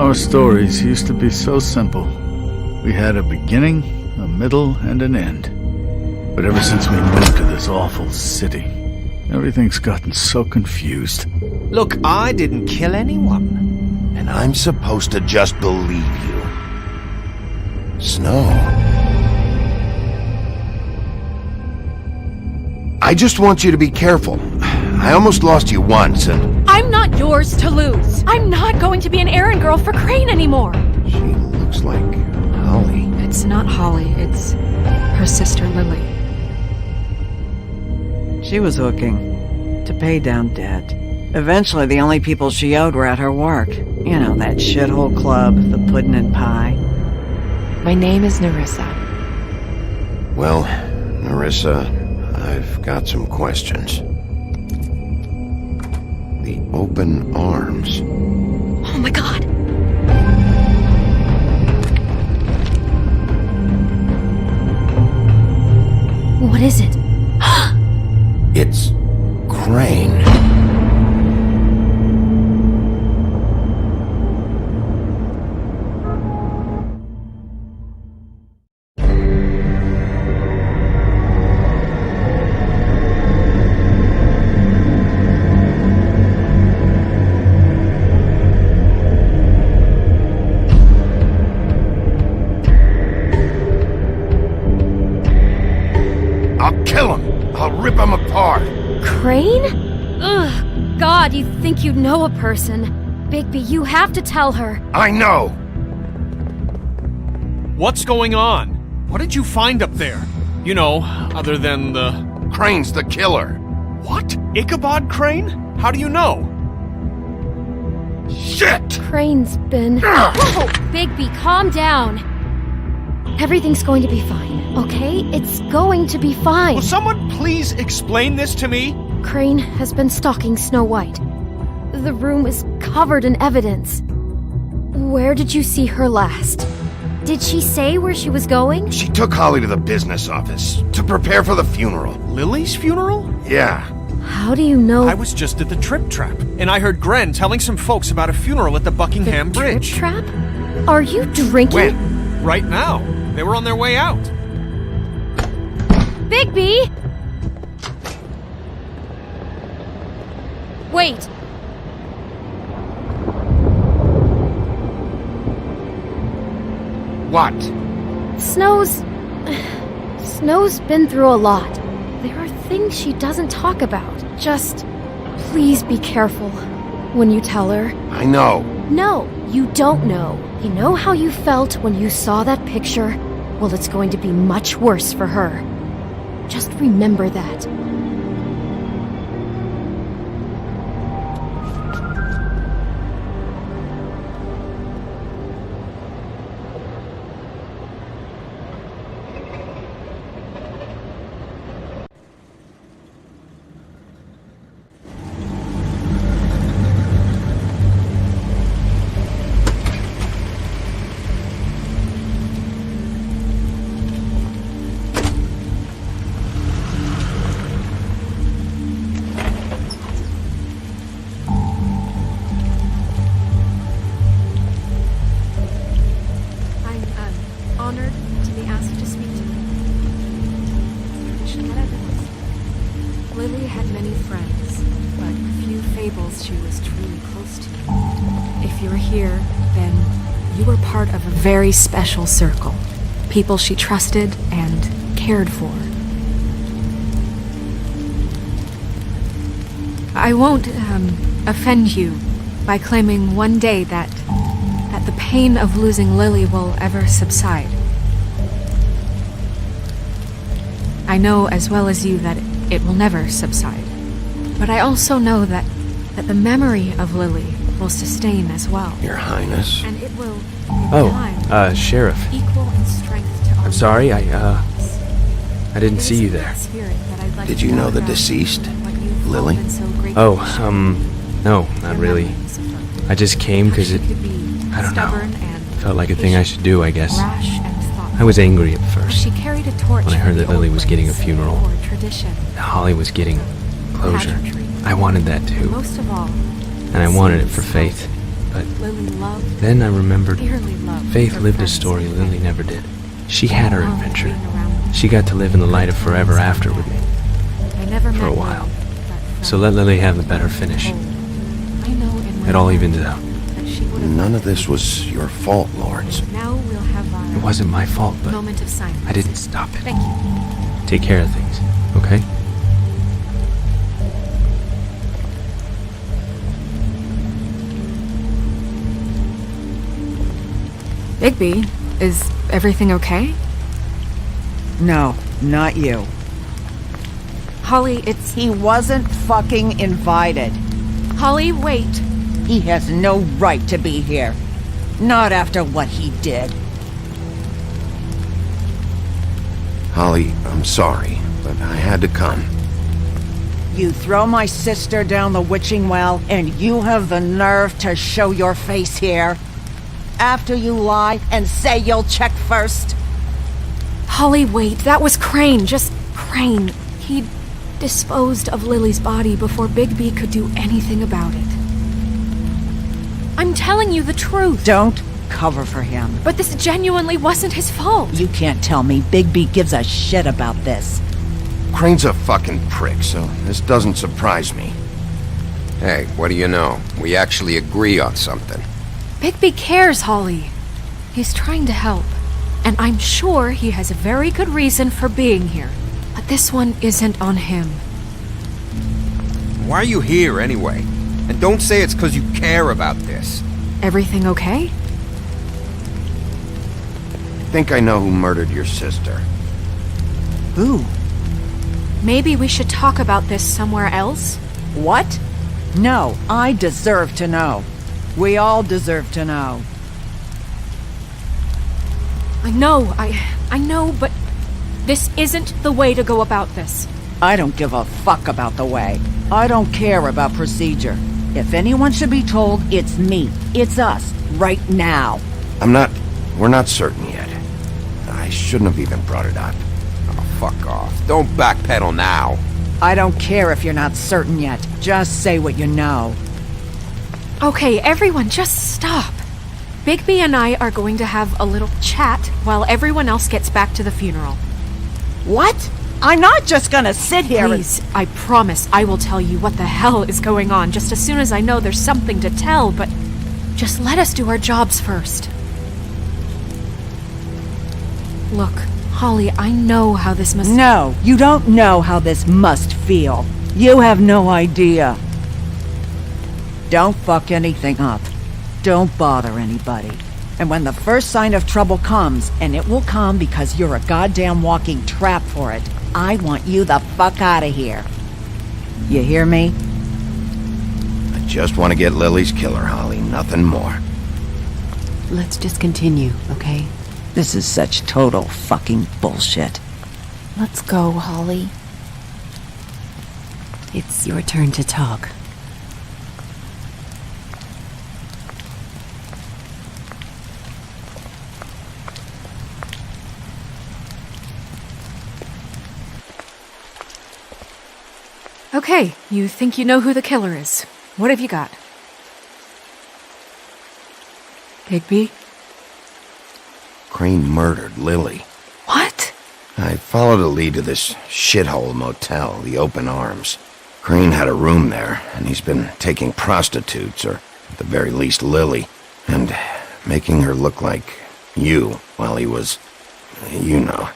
Our stories used to be so simple. We had a beginning, a middle, and an end. But ever since we moved to this awful city, everything's gotten so confused. Look, I didn't kill anyone. And I'm supposed to just believe you. Snow. I just want you to be careful. I almost lost you once, and... I'm not yours to lose. I'm not going to be an errand girl for Crane anymore. She looks like Holly. It's not Holly, it's her sister Lily. She was hooking to pay down debt. Eventually, the only people she owed were at her work. You know, that shithole club, the Puddin' and Pie. My name is Nerissa. Well, Nerissa, I've got some questions. The open arms. Oh my god. What is it? It's Crane. I'll kill him. I'll rip him apart. Crane? Ugh, God, you think you know a person. Bigby, you have to tell her. I know. What's going on? What did you find up there? You know, other than the... Crane's the killer. What? Ichabod Crane? How do you know? Shit! Crane's been... Whoa! Bigby, calm down. Everything's going to be fine, okay? It's going to be fine. Will someone please explain this to me? Crane has been stalking Snow White. The room is covered in evidence. Where did you see her last? Did she say where she was going? She took Holly to the business office to prepare for the funeral. Lily's funeral? Yeah. How do you know? I was just at the Trip Trap, and I heard Gren telling some folks about a funeral at the Buckingham the Bridge. Trip Trap? Are you drinking? When? Right now. They were on their way out. Bigby! Wait. What? Snow's been through a lot. There are things she doesn't talk about. Just please be careful when you tell her. I know. No, you don't know. You know how you felt when you saw that picture? Well, it's going to be much worse for her. Just remember that. Honored to be asked to speak to you. Lily had many friends, but few fables she was truly close to. If you're here, then you were part of a very special circle. People she trusted and cared for. I won't offend you by claiming one day that the pain of losing Lily will ever subside. I know as well as you that it will never subside. But I also know that the memory of Lily will sustain as well. Your Highness. And it will, in time, Sheriff. equal in strength to all. I'm sorry, I didn't see you there. Did you know the deceased, Lily? Oh, no, not really. I just came because it, I don't know, felt like a thing I should do, I guess. I was angry at first when I heard that Lily was getting a funeral, that Holly was getting closure. I wanted that too, and I wanted it for Faith. but Lily loved, then I remembered dearly loved Faith her lived a friends story and Lily family. never did. She had her Oh, adventure. being around them. She got to live in the light of forever after with me. I never for met a while. Lily, but So from let Lily have the better finish. old, I know in my It all heart evens out. that she would have None of this was your fault, Lawrence. Now we'll have our It wasn't my fault, but moment of silence. I didn't stop it. Thank you. Take care of things, okay? Bigby, is everything okay? No, not you. Holly, it's... He wasn't fucking invited. Holly, wait. He has no right to be here. Not after what he did. Holly, I'm sorry, but I had to come. You throw my sister down the witching well, and you have the nerve to show your face here? After you lie and say you'll check first? Holly, wait. That was Crane. Just Crane. He disposed of Lily's body before Bigby could do anything about it. I'm telling you the truth. Don't cover for him. But this genuinely wasn't his fault. You can't tell me Bigby gives a shit about this. Crane's a fucking prick, so this doesn't surprise me. Hey, what do you know? We actually agree on something. Bigby cares, Holly. He's trying to help. And I'm sure he has a very good reason for being here. But this one isn't on him. Why are you here anyway? And don't say it's because you care about this. Everything okay? I think I know who murdered your sister. Who? Maybe we should talk about this somewhere else? What? No, I deserve to know. We all deserve to know. I know, but this isn't the way to go about this. I don't give a fuck about the way. I don't care about procedure. If anyone should be told, it's me. It's us. Right now. We're not certain yet. I shouldn't have even brought it up. Oh, fuck off. Don't backpedal now. I don't care if you're not certain yet. Just say what you know. Okay, everyone, just stop. Bigby and I are going to have a little chat while everyone else gets back to the funeral. What? I'm not just gonna sit here Please, I promise I will tell you what the hell is going on just as soon as I know there's something to tell, but just let us do our jobs first. Look, Holly, I know how this must... No, you don't know how this must feel. You have no idea. Don't fuck anything up. Don't bother anybody. And when the first sign of trouble comes, and it will come because you're a goddamn walking trap for it, I want you the fuck out of here. You hear me? I just want to get Lily's killer, Holly. Nothing more. Let's just continue, okay? This is such total fucking bullshit. Let's go, Holly. It's your turn to talk. Okay, you think you know who the killer is. What have you got? Bigby? Crane murdered Lily. What? I followed a lead to this shithole motel, the Open Arms. Crane had a room there, and he's been taking prostitutes, or at the very least Lily, and making her look like you while he was, you know.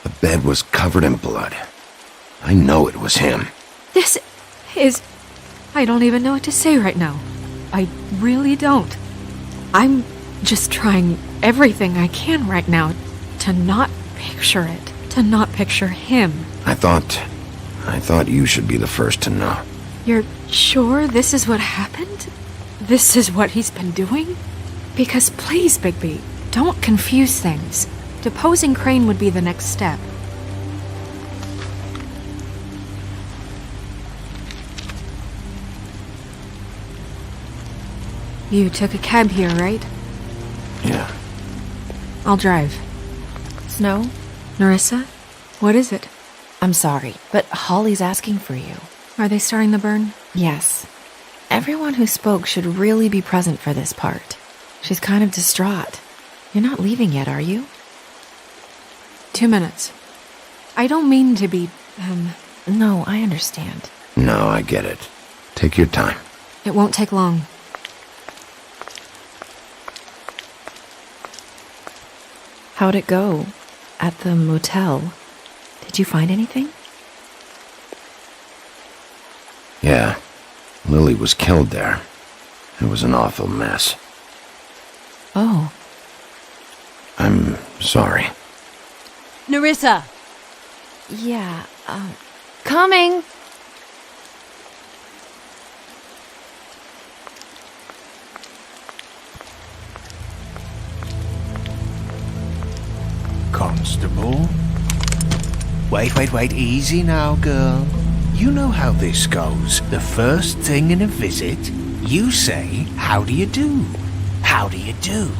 The bed was covered in blood. I know it was him. This is... I don't even know what to say right now. I really don't. I'm just trying everything I can right now to not picture it. To not picture him. I thought you should be the first to know. You're sure this is what happened? This is what he's been doing? Because please, Bigby, don't confuse things. Deposing Crane would be the next step. You took a cab here, right? Yeah. I'll drive. Snow? Nerissa? What is it? I'm sorry, but Holly's asking for you. Are they starting the burn? Yes. Everyone who spoke should really be present for this part. She's kind of distraught. You're not leaving yet, are you? 2 minutes. I don't mean to be, No, I understand. No, I get it. Take your time. It won't take long. How'd it go? At the motel? Did you find anything? Yeah. Lily was killed there. It was an awful mess. Oh. I'm sorry. Nerissa! Yeah, Coming! Constable? Wait, easy now, girl. You know how this goes. The first thing in a visit, you say, how do you do? How do you do?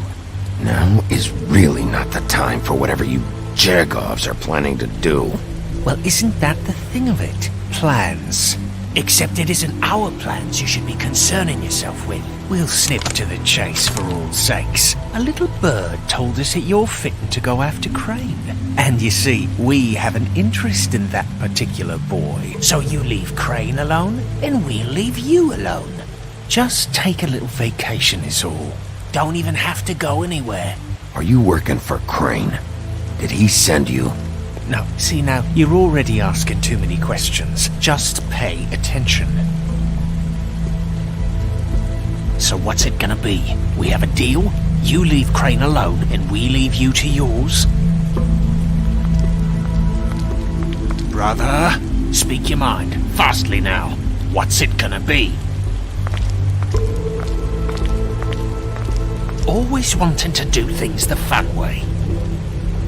Now is really not the time for whatever you Jergovs are planning to do. Well, isn't that the thing of it? Plans. Except it isn't our plans you should be concerning yourself with. We'll snip to the chase for all sakes. A little bird told us that you're fitting to go after Crane. And you see, we have an interest in that particular boy. So you leave Crane alone, and we'll leave you alone. Just take a little vacation is all. Don't even have to go anywhere. Are you working for Crane? Did he send you? No, see now, you're already asking too many questions. Just pay attention. So what's it gonna be? We have a deal? You leave Crane alone, and we leave you to yours? Brother, speak your mind, fastly now. What's it gonna be? Always wanting to do things the fun way.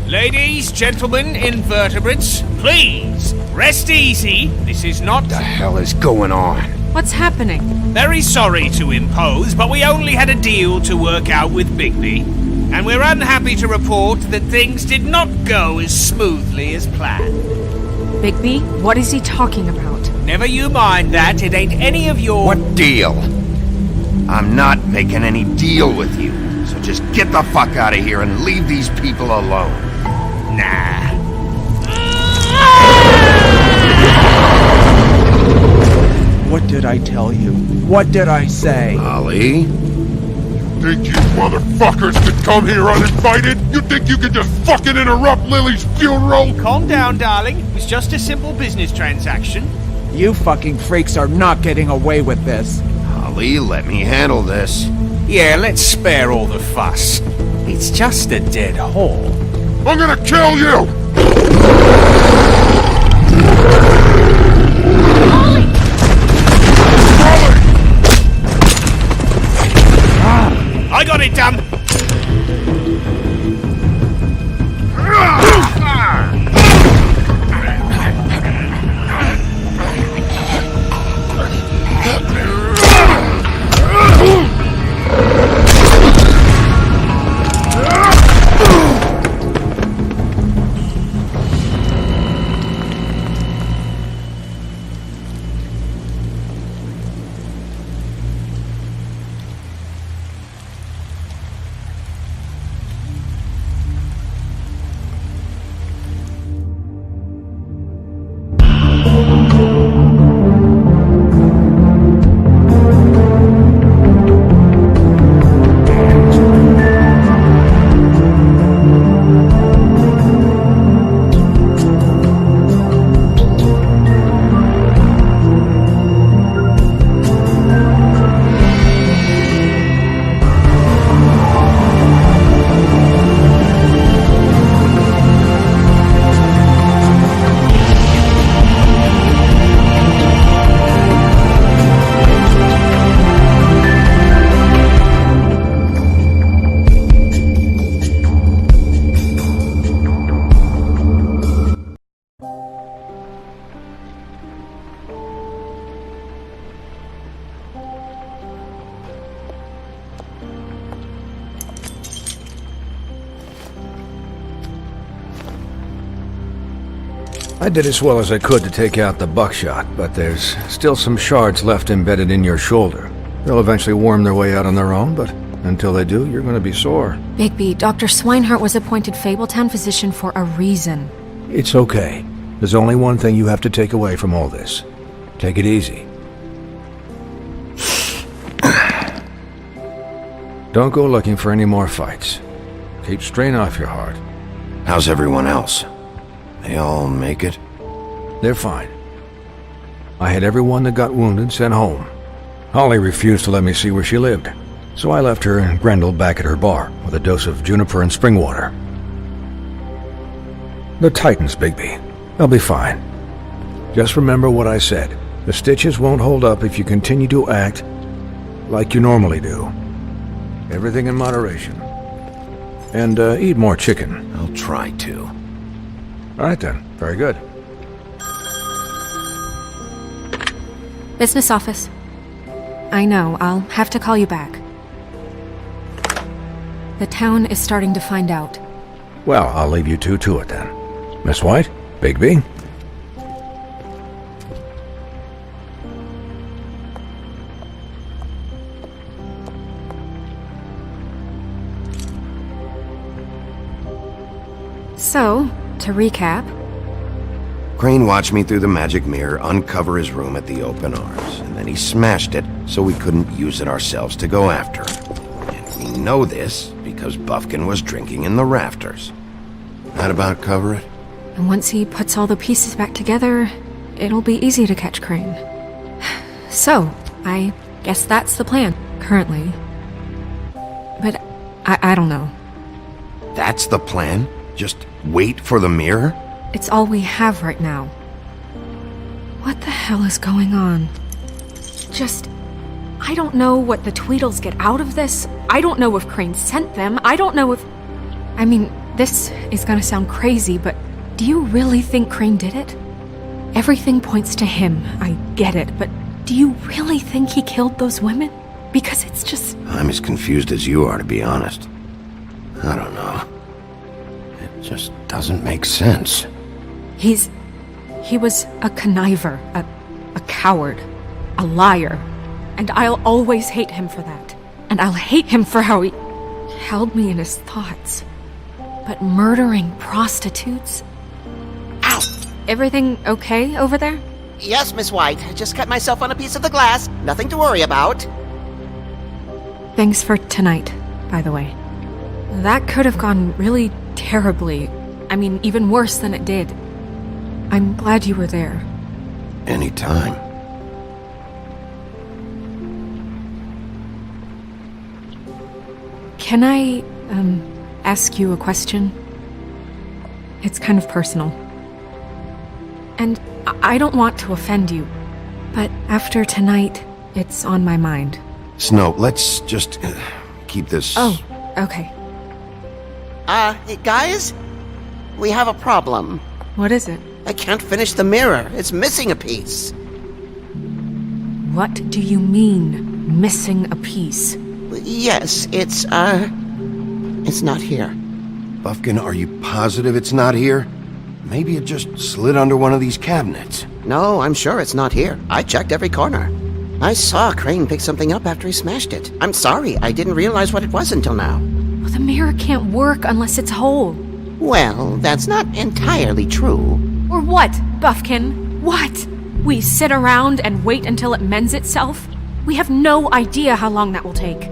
Ladies, gentlemen, invertebrates, please, rest easy. This is not... What the hell is going on? What's happening? Very sorry to impose, but we only had a deal to work out with Bigby. And we're unhappy to report that things did not go as smoothly as planned. Bigby, what is he talking about? Never you mind that, it ain't any of your... What deal? I'm not making any deal with you. So just get the fuck out of here and leave these people alone. Nah. What did I tell you? What did I say? Ollie? Think you motherfuckers could come here uninvited? You think you could just fucking interrupt Lily's funeral? Calm down, darling. It was just a simple business transaction. You fucking freaks are not getting away with this. Ollie, let me handle this. Yeah, let's spare all the fuss. It's just a dead hole. I'm gonna kill you! I got it, damn! I did as well as I could to take out the buckshot, but there's still some shards left embedded in your shoulder. They'll eventually worm their way out on their own, but until they do, you're gonna be sore. Bigby, Dr. Swinehart was appointed Fabletown physician for a reason. It's okay. There's only one thing you have to take away from all this. Take it easy. Don't go looking for any more fights. Keep strain off your heart. How's everyone else? They all make it? They're fine. I had everyone that got wounded sent home. Holly refused to let me see where she lived, so I left her and Grendel back at her bar with a dose of juniper and spring water. The Titans, Bigby. They'll be fine. Just remember what I said. The stitches won't hold up if you continue to act like you normally do. Everything in moderation. And eat more chicken. I'll try to. All right then. Very good. Business office. I know, I'll have to call you back. The town is starting to find out. Well, I'll leave you two to it then. Miss White, Bigby. So, to recap... Crane watched me through the magic mirror uncover his room at the Open Arms, and then he smashed it so we couldn't use it ourselves to go after him. And we know this because Bufkin was drinking in the rafters. That about cover it? And once he puts all the pieces back together, it'll be easy to catch Crane. So, I guess that's the plan, currently. But I don't know. That's the plan? Just wait for the mirror? It's all we have right now. What the hell is going on? I don't know what the Tweedles get out of this. I don't know if Crane sent them. I don't know if... I mean, this is gonna sound crazy, but do you really think Crane did it? Everything points to him, I get it, but do you really think he killed those women? Because it's just... I'm as confused as you are, to be honest. I don't know. It just doesn't make sense. He was a conniver, a coward, a liar. And I'll always hate him for that. And I'll hate him for how he held me in his thoughts. But murdering prostitutes? Ow! Everything okay over there? Yes, Miss White. I just cut myself on a piece of the glass. Nothing to worry about. Thanks for tonight, by the way. That could have gone really terribly. I mean, even worse than it did. I'm glad you were there. Anytime. Can I, ask you a question? It's kind of personal. And I don't want to offend you, but after tonight, it's on my mind. Snow, let's just keep this... Oh, okay. Hey, guys? We have a problem. What is it? I can't finish the mirror. It's missing a piece. What do you mean, missing a piece? Yes, it's not here. Bufkin, are you positive it's not here? Maybe it just slid under one of these cabinets. No, I'm sure it's not here. I checked every corner. I saw Crane pick something up after he smashed it. I'm sorry, I didn't realize what it was until now. Well, the mirror can't work unless it's whole. Well, that's not entirely true. Or what, Bufkin? What? We sit around and wait until it mends itself? We have no idea how long that will take.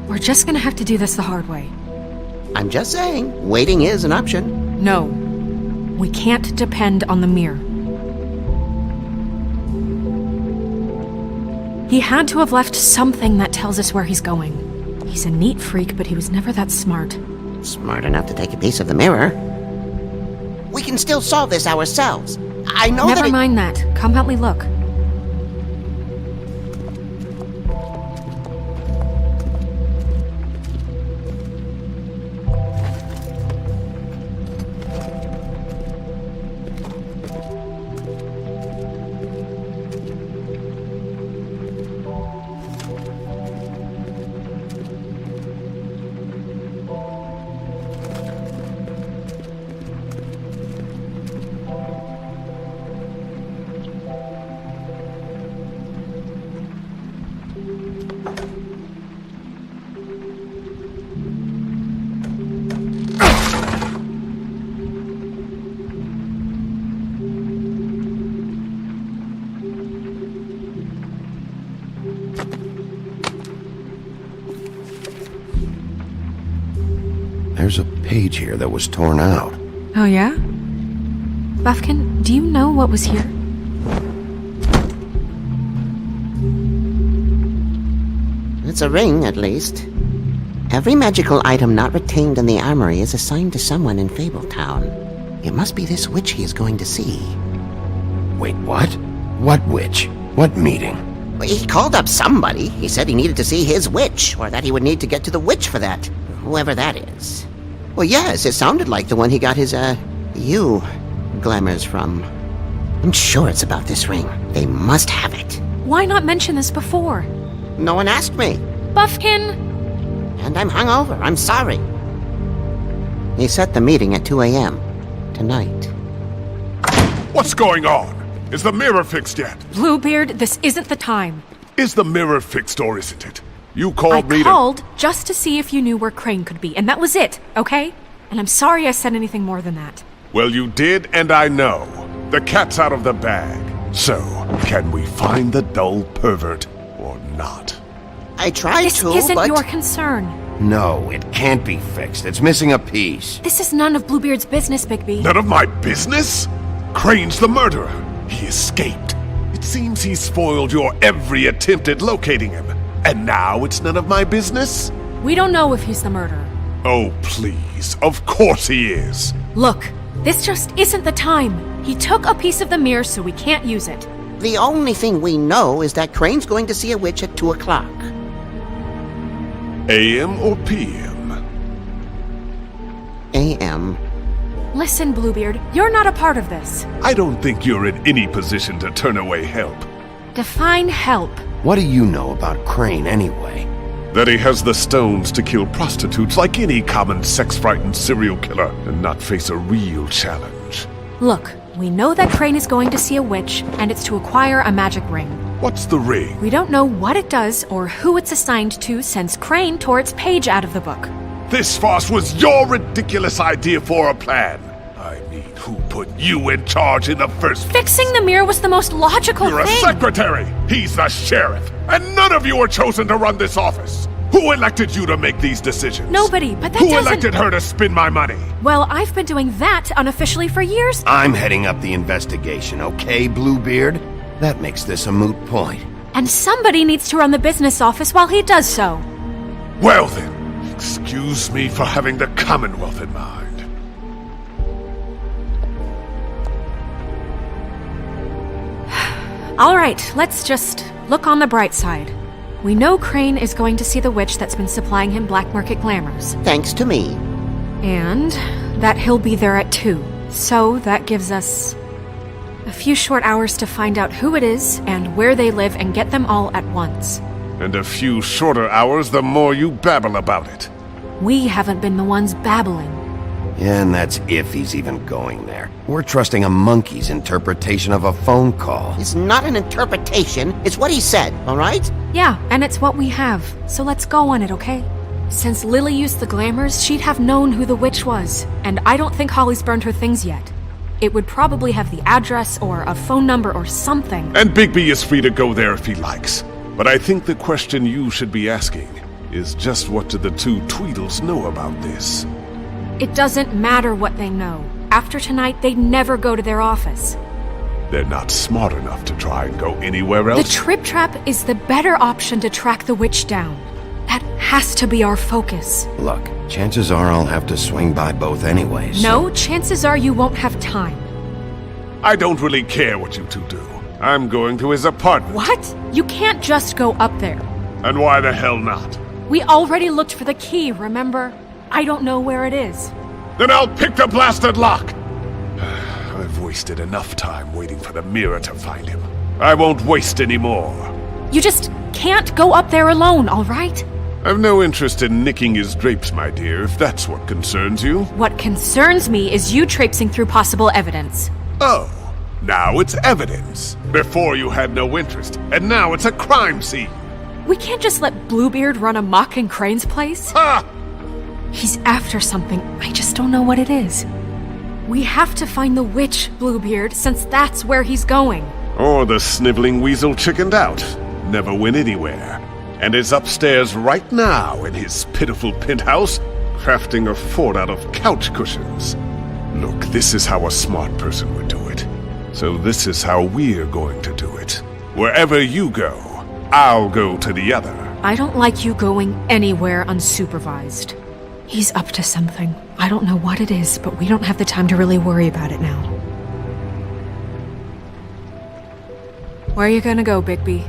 We're just gonna have to do this the hard way. I'm just saying, waiting is an option. No. We can't depend on the mirror. He had to have left something that tells us where he's going. He's a neat freak, but he was never that smart. Smart enough to take a piece of the mirror. We can still solve this ourselves. I know Never mind that. Come help me look. There's a page here that was torn out. Oh, yeah? Buffkin, do you know what was here? It's a ring, at least. Every magical item not retained in the armory is assigned to someone in Fabletown. It must be this witch he is going to see. Wait, what? What witch? What meeting? He called up somebody. He said he needed to see his witch, or that he would need to get to the witch for that. Whoever that is. Well, yes, it sounded like the one he got his, glamours from. I'm sure it's about this ring. They must have it. Why not mention this before? No one asked me. Buffkin! And I'm hungover. I'm sorry. He set the meeting at 2 a.m. tonight. What's going on? Is the mirror fixed yet? Bluebeard, this isn't the time. Is the mirror fixed or isn't it? You called me I called just to see if you knew where Crane could be, and that was it, okay? And I'm sorry I said anything more than that. Well, you did, and I know. The cat's out of the bag. So, can we find the dull pervert or not? I tried This isn't your concern. No, it can't be fixed. It's missing a piece. This is none of Bluebeard's business, Bigby. None of my business? Crane's the murderer. He escaped. It seems he spoiled your every attempt at locating him. And now it's none of my business? We don't know if he's the murderer. Oh, please. Of course he is. Look, this just isn't the time. He took a piece of the mirror, so we can't use it. The only thing we know is that Crane's going to see a witch at 2 o'clock. AM or PM? AM. Listen, Bluebeard, you're not a part of this. I don't think you're in any position to turn away help. Define help. What do you know about Crane, anyway? That he has the stones to kill prostitutes like any common sex-frightened serial killer and not face a real challenge. Look, we know that Crane is going to see a witch, and it's to acquire a magic ring. What's the ring? We don't know what it does or who it's assigned to since Crane tore its page out of the book. This farce was your ridiculous idea for a plan. I mean, who put you in charge in the first place? Fixing the mirror was the most logical You're thing. a secretary! He's the sheriff! And none of you were chosen to run this office! Who elected you to make these decisions? Nobody, but that Who doesn't... elected her to spend my money? Well, I've been doing that unofficially for years. I'm heading up the investigation, okay, Bluebeard? That makes this a moot point. And somebody needs to run the business office while he does so. Well then, excuse me for having the Commonwealth in mind. All right, let's just look on the bright side. We know Crane is going to see the witch that's been supplying him black market glamours. Thanks to me. And that he'll be there at 2. So that gives us a few short hours to find out who it is and where they live and get them all at once. And a few shorter hours the more you babble about it. We haven't been the ones babbling. Yeah, and that's if he's even going there. We're trusting a monkey's interpretation of a phone call. It's not an interpretation, it's what he said, alright? Yeah, and it's what we have, so let's go on it, okay? Since Lily used the glamours, she'd have known who the witch was, and I don't think Holly's burned her things yet. It would probably have the address or a phone number or something. And Bigby is free to go there if he likes. But I think the question you should be asking is just what do the two Tweedles know about this? It doesn't matter what they know. After tonight, they'd never go to their office. They're not smart enough to try and go anywhere else. The Trip Trap is the better option to track the witch down. That has to be our focus. Look, chances are I'll have to swing by both anyways. No, chances are you won't have time. I don't really care what you two do. I'm going to his apartment. What? You can't just go up there. And why the hell not? We already looked for the key, remember? I don't know where it is. Then I'll pick the blasted lock! I've wasted enough time waiting for the mirror to find him. I won't waste any more. You just can't go up there alone, all right? I've no interest in nicking his drapes, my dear, if that's what concerns you. What concerns me is you traipsing through possible evidence. Oh, now it's evidence. Before you had no interest, and now it's a crime scene. We can't just let Bluebeard run amok in Crane's place. Ha! He's after something, I just don't know what it is. We have to find the witch, Bluebeard, since that's where he's going. Or the sniveling weasel chickened out. Never went anywhere. And is upstairs right now in his pitiful penthouse, crafting a fort out of couch cushions. Look, this is how a smart person would do it. So this is how we're going to do it. Wherever you go, I'll go to the other. I don't like you going anywhere unsupervised. He's up to something. I don't know what it is, but we don't have the time to really worry about it now. Where are you gonna go, Bigby?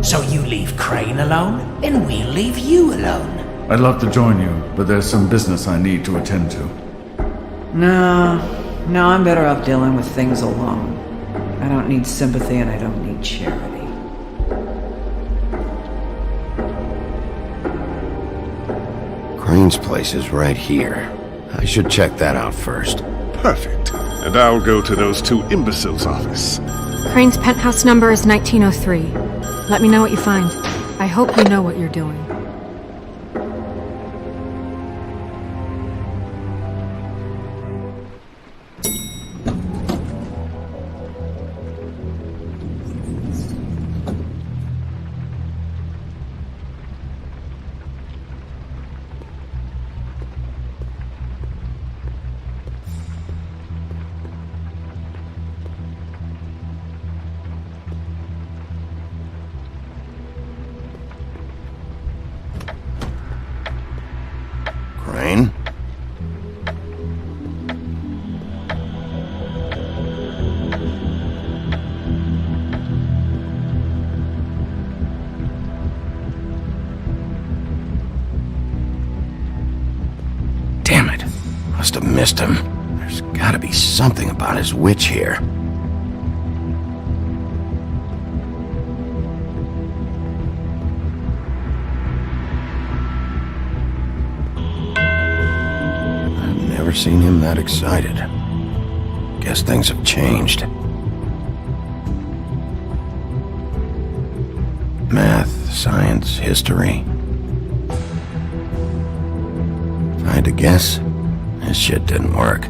So you leave Crane alone, and we'll leave you alone. I'd love to join you, but there's some business I need to attend to. No, I'm better off dealing with things alone. I don't need sympathy and I don't need charity. Crane's place is right here. I should check that out first. Perfect. And I'll go to those two imbeciles' office. Crane's penthouse number is 1903. Let me know what you find. I hope you know what you're doing. Crane? Damn it. Must have missed him. There's gotta be something about his witch here. Never seen him that excited. Guess things have changed. Math, science, history. If I had to guess, this shit didn't work.